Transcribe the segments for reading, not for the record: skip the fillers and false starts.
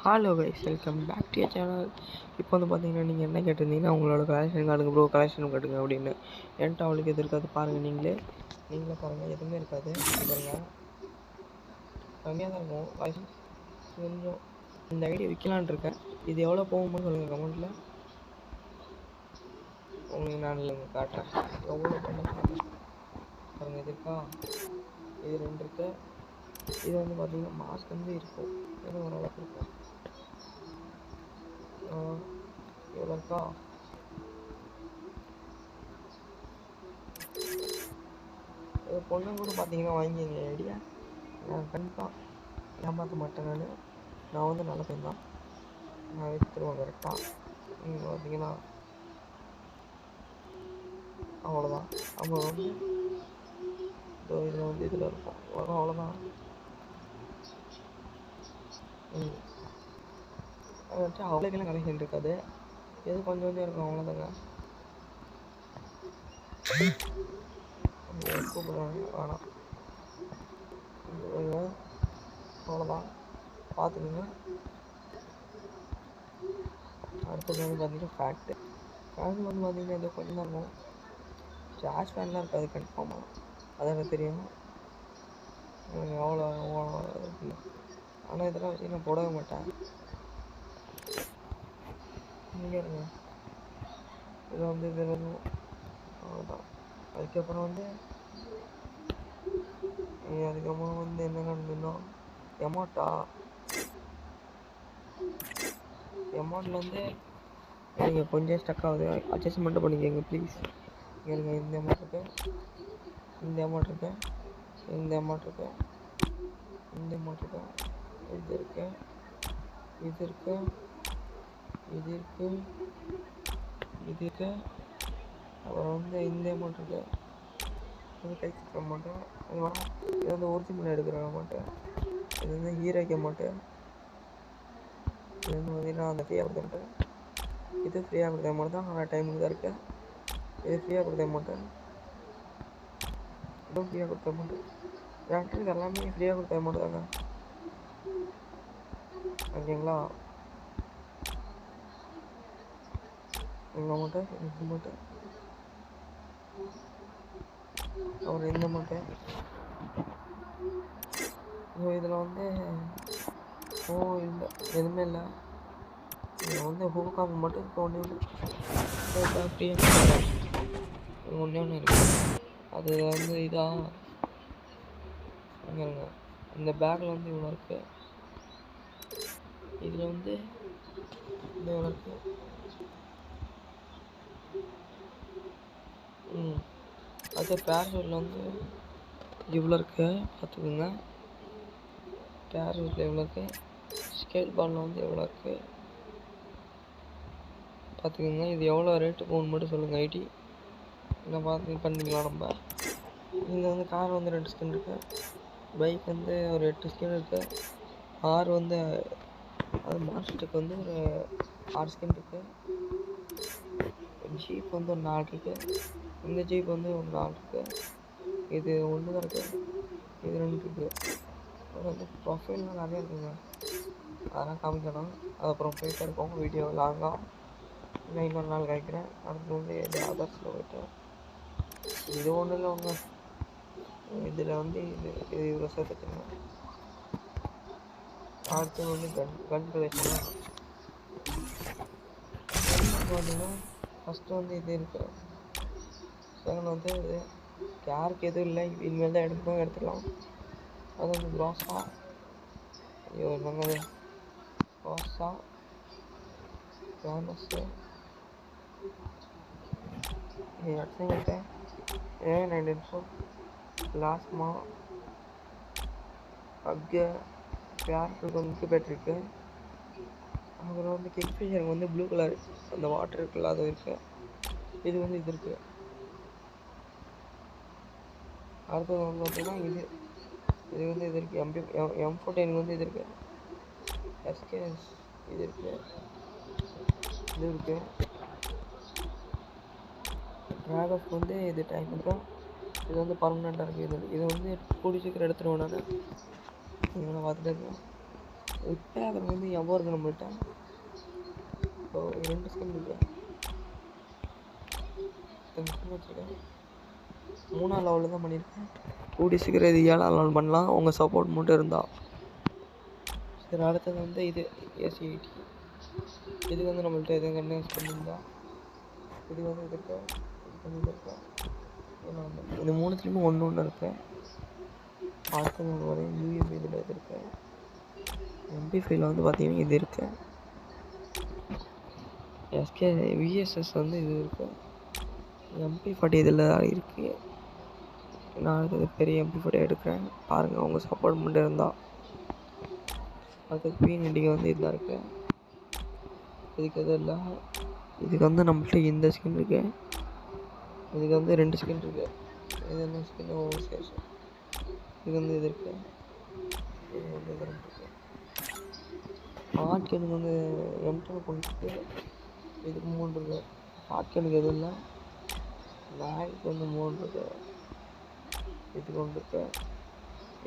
Hello guys, welcome back to your channel. இப்போ வந்து பார்த்தீங்கன்னா நீங்கள் என்ன கேட்டிருந்தீங்கன்னா உங்களோட கலெக்ஷன் காட்டுங்க ப்ரோ, கலெக்ஷன் காட்டுங்க அப்படின்னு. என்கிட்ட அவளுக்கு எது இருக்காது பாருங்கள், நீங்களே பாருங்கள், எதுவுமே இருக்காது. பாருங்கள், கம்மியாக தான் இருக்கும். லைசன்ஸ் கொஞ்சம் இந்த ஐடியா விற்கலான் இருக்கேன். இது எவ்வளோ போகும்போது சொல்லுங்கள் கமெண்ட்டில். உங்களுக்கு நான் இல்லைங்க காட்டுறேன் எவ்வளோ பண்ண பாருங்கள். இது இருக்கா, இது 2 இருக்கு. இது வந்து பார்த்தீங்கன்னா மாஸ்க் வந்து இருக்கும், இது ஓரளவுக்கு இருக்கும். எவ்வளோ இருக்கா, பொண்ணு கூட பார்த்தீங்கன்னா வாங்கிங்க ஐடியா. நான் கண்டிப்பாக ஏமாற்ற மாட்டேன். நான் வந்து நல்ல பையன் தான், நான் விற்றுருவேன் கரெக்டாக. நீங்கள் பார்த்தீங்கன்னா அவ்வளோதான். அவங்க வந்து இதில் வந்து இதில் இருக்கும் வரும், அவ்வளோதான். வந்துட்டு அவ்வளோக்கெல்லாம் கலெக்ஷன் இருக்காது, எது கொஞ்சம் கொஞ்சம் இருக்கும், அவ்வளோதாங்க. கூப்பிடுவாங்க வேணாம், அவ்வளோதான், பார்த்துக்குங்க. அடுத்தது வந்து பார்த்தீங்கன்னா ஃபேக்ட்டு வந்து பார்த்தீங்கன்னா ஏதோ கொஞ்சம் தான் இருக்கும். ஜாஸ் ஃபேன்லாம் இருக்காது கன்ஃபார்மாக, அது எனக்கு தெரியும். எவ்வளோ இருக்குல்ல, ஆனால் இதெல்லாம் வச்சு நான் போடவே மாட்டேன். இங்கே இருங்க, இது வந்து இதில் இருக்கும், அவ்வளோதான். அதுக்கப்புறம் வந்து என்ன கண்டுனோம், எமௌண்ட்டில் வந்து நீங்கள் கொஞ்சம் ஸ்டக் ஆகுது, அட்ஜஸ்ட்மெண்ட்டு பண்ணிக்கோங்க ப்ளீஸ். எனக்கு இந்த அமௌண்ட் இருக்கு, இந்த அமௌண்ட் இருக்கு, இந்த அமௌண்ட் இருக்கு, இந்த அமௌண்ட் இருக்கு, இது இருக்கு, இது இருக்கு, இது இருக்கு, இது இருக்கு. அப்புறம் வந்து இந்த அமௌண்ட் இருக்கு, இது டைக்ஸ் அமௌண்ட்டு. இது வேணாம், இது வந்து ஒரிஜினல் எடுக்கிற அமௌண்ட்டு. இது வந்து ஹீரோக்கு அமௌண்ட்டு. இது வந்து பார்த்தீங்கன்னா அந்த ஃப்ரீயாக கொடுத்த அமௌண்ட்டு. இது ஃப்ரீயாக கொடுத்த அமௌண்ட் தான், ஆனால் டைமுக்கு தான் இருக்குது. இது ஃப்ரீயாக கொடுத்த அமௌண்ட்டு, இதுவும் ஃப்ரீயாக கொடுத்த அமௌண்ட்டு. என்கிட்ட எல்லாமே ஃப்ரீயாக கொடுத்த அமௌண்ட்டு தாங்க, ஓகேங்களா. இந்த அமௌண்ட்டு, இந்த அமௌண்ட்டு, அப்புறம் இந்த அமௌண்ட்டு. இதில் வந்து இல்லை, எதுவுமே இல்லை. இதில் வந்து ஹூகாம் மட்டும் இப்போ ஒன்றே ஃப்ரீயாக ஒன்றே ஒன்று இருக்குது. அது வந்து இதாக இங்கேங்க, இந்த பேக்கில் வந்து இவ்வளோ இருக்குது. இதில் வந்து இந்த இவ்வளோ இருக்குது. அது பேரஷூட்டில் வந்து இவ்வளோ இருக்குது, பார்த்துக்குங்க. பேரஷூட்டில் எவ்வளோ இருக்குது, ஸ்கேட் பாலில் வந்து எவ்வளோ இருக்குது பார்த்துக்குங்க. இது எவ்வளோ ரேட்டு போகணுன்னு மட்டும் சொல்லுங்கள் ஐடி, இல்லை பார்த்து பண்ணிக்கலாம் நம்ம. இதில் வந்து கார் வந்து 2 ஸ்கின் இருக்குது, பைக் வந்து ஒரு 8 ஸ்கின் இருக்குது, கார் வந்து அது மாஸ்டருக்கு வந்து ஒரு 6 ஸ்கின் இருக்குது, ஜீப் வந்து ஒரு 4 இருக்குது, இந்த ஜீப் வந்து ஒரு 4 இருக்குது, இது ஒன்று தான் இருக்குது, இது 2 இருக்குது. அப்புறம் வந்து ப்ரொஃபைல்லாம் நிறையா இருக்குங்க, அதெல்லாம் காமிக்கணும். அது அப்புறம் போயிட்டே இருக்கோம், வீடியோ லாங்காக. நான் இன்னொரு நாள் கேட்குறேன். அடுத்து வந்து இது அதர்ஸில் போய்ட்டு இது ஒன்றும் இல்லை ஒன்று, இதில் வந்து இது இவ்வளோ சேர்த்துச்சுங்க. அடுத்து வந்து கன் கலெக்ஷன் பார்த்தீங்கன்னா ஃபஸ்ட்டு வந்து இது இருக்குது. செகண்ட் வந்து இது யாருக்கு எதுவும் இல்லை, இனிமேல் தான் எடுத்துக்கலாம். அது வந்து க்ராஸா, ஐயோ என்னங்க அது, க்ராஸா ஃபேமஸ்ஸு எடுத்துக்கிட்ட A94 பிளாஸ்மா அங்கே பேருக்கு வந்து இன்குபேட்டர் இருக்குது. அப்புறம் வந்து கிங்ஃபிஷருக்கு வந்து ப்ளூ கலர் அந்த வாட்டர் இருக்குல்ல அது இருக்குது. இது வந்து இது இருக்குது. அடுத்தது வந்து பார்த்தீங்கன்னா இது வந்து இது இருக்குது. M14 வந்து இது இருக்குது. SKS இது இருக்குது, இது இருக்குது. ட்ராகஸ்க்கு வந்து இது டைம் இருக்கும், இது வந்து பர்மனெண்ட்டாக இருக்குது. இது வந்து கூடி சீக்கிரம் எடுத்துருவேன் நான், இவனை பார்த்துட்டு இருக்கேன். இப்போ அதில் வந்து எவ்வளோ இருக்குது நம்மள்கிட்ட. இப்போ 2 ஸ்கின் இருக்கு, 2 ஸ்கின் வச்சுருக்கேன். 3ஆம் லெவலில் தான் பண்ணியிருக்கேன். கூடி சீக்கிரம் இது 7ஆம் லெவல் பண்ணலாம் உங்கள் சப்போர்ட் மட்டும் இருந்தால். சரி, அடுத்தது வந்து இது AC80. இது வந்து நம்மள்கிட்ட எதுவும் கன்வென்ஸ் பண்ணியிருந்தா இது வந்து இது இருக்கு, இது வந்து இது இருக்கு. இது 3த்துலேயுமே ஒன்று இருக்கு. அடுத்தது ஒரு UAV இதில் இது இருக்கு. MP5 வந்து பார்த்தீங்கன்னா இது இருக்கு. VSS வந்து இது இருக்கு. MP40 இதில் இருக்குது. நான் அடுத்தது பெரிய MP40 எடுக்கிறேன் பாருங்கள் உங்கள் சப்போர்ட் மட்டும் இருந்தால். அடுத்தது P90 வந்து இதுதான் இருக்குது. இதுக்கு எதுவும் இல்லை. இதுக்கு வந்து நம்மள்கிட்ட இந்த ஸ்கின் இருக்குது. இதுக்கு வந்து 2 ஸ்கின் இருக்குது. இது என்ன ஸ்கின் ஓவர்சேஸ். இது வந்து இது இருக்குது. இது வந்து இது 2 இருக்குது. ஹாட்கனுக்கு வந்து M10 கொண்டு இதுக்கு 3 இருக்குது. ஹாட்கனுக்கு எதுவும் இல்லை. பேக்கு வந்து 3 இருக்குது. இதுக்கு 1 இருக்குது.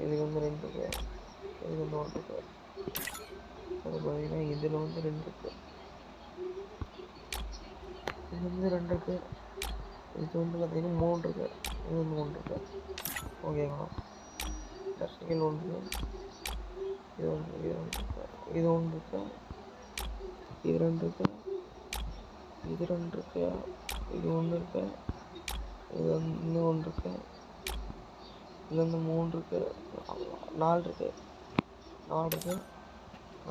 இதுக்கு வந்து 2 இருக்குது. இதுக்கு வந்து 1 இருக்குது. அது பார்த்தீங்கன்னா இதில் வந்து 2 இருக்குது. இது வந்து 2 இருக்குது. இது வந்து பார்த்தீங்கன்னா 3 இருக்குது. இது வந்து 1 இருக்குது. ஓகேங்களா. டஸ்டிகள் 1 இருக்குது. இது 1 இருக்குது. இது 1 இருக்குது. இது 2 இருக்குது. இது 2 இருக்குது. இது 1 இருக்குது. இது வந்து இன்னும் 1 இருக்குது. இது வந்து 3 இருக்குது. 4 இருக்குது. 4 இருக்குது.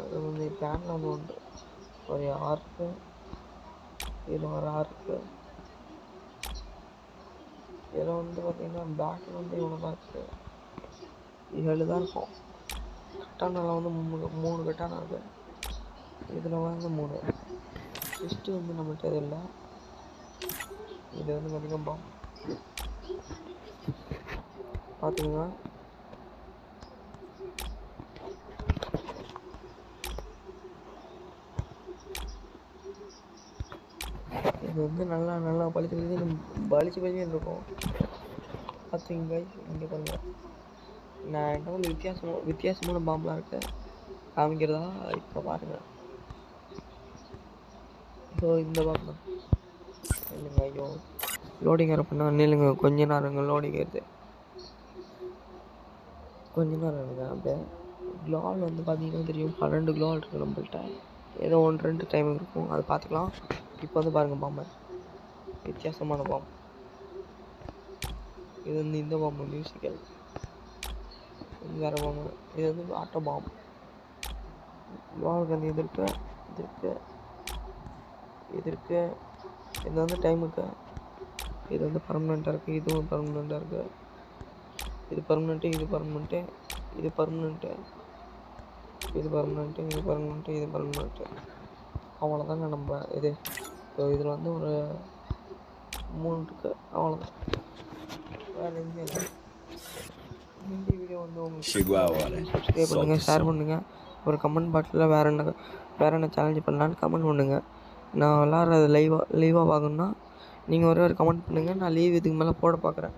அது வந்து பேனில் வந்து 1 ஒரு 6 இருக்குது. இதில் ஒரு 6 இருக்குது. இதில் வந்து பார்த்திங்கன்னா பேக்கில் வந்து இவ்வளோ தான் இருக்குது. 7 தான் இருக்கும். கட்டானில் வந்து 3 கட்டான இருக்குது. இதில் வந்து 3. லிஸ்ட்டு வந்து நம்மள்கிட்ட இது இல்லை. இது வந்து பார்த்திங்கன்னா பாம் பார்த்துக்கோங்க. இது வந்து நல்லா பளிச்சு இருக்கும். பார்த்துங்க இங்கே பாருங்கள். நான் என்கிட்ட வந்து வித்தியாசமான பாம்பெலாம் இருக்குது காமிக்கிறதா. இப்போ பாருங்கள். ஸோ இந்த பாம்பு தான் இல்லைங்க. ஐயோ லோடிங் வர பண்ணால் இல்லைங்க. கொஞ்ச நேரங்க லோடிங் ஏறுது. கொஞ்ச நேரம் இருங்க. அப்படியே க்ளால் வந்து பார்த்தீங்கன்னா தெரியும் 12 க்ளால் இருக்குது நம்மள்கிட்ட. ஏதோ 1-2 டைம் இருக்கும், அதை பார்த்துக்கலாம். இப்போ வந்து பாருங்கள் பாம்பை, வித்தியாசமான பாம்பு. இது வந்து இந்த பாம்பு மியூசிக்கல். இது வேறு பாம்பு. இது வந்து ஆட்டோ பாம்பு. க்ளாலுக்கு வந்து இது இருக்குது, இது இருக்குது, இது இருக்குது. இது வந்து டைமுக்கு. இது வந்து பர்மனெண்ட்டாக இருக்குது. இதுவும் பர்மனெண்ட்டாக இருக்குது. இது பர்மனெண்ட்டு, இது பர்மனெண்ட்டு, இது பர்மனெண்ட்டு, இது பர்மனெண்ட்டு, இது பர்மனெண்ட்டு, இது பர்மனெண்ட்டு. அவ்வளோதாங்க நம்ம இது. ஸோ இதில் வந்து ஒரு 3 இருக்குது. அவ்வளோதான், வேறு எதுவுமே இல்லை. இந்த வீடியோ வந்து உங்களுக்கு சப்ஸ்கிரைப் பண்ணுங்கள், ஷேர் பண்ணுங்கள். ஒரு கமெண்ட் பாக்ஸில் வேறு என்ன சேலஞ்சு பண்ணலான்னு கமெண்ட் பண்ணுங்கள். நான் விளாட்றது லைவாக பார்க்கணுன்னா நீங்கள் ஒரு கமெண்ட் பண்ணுங்கள். நான் லீவ் இதுக்கு மேலே போட பார்க்குறேன்.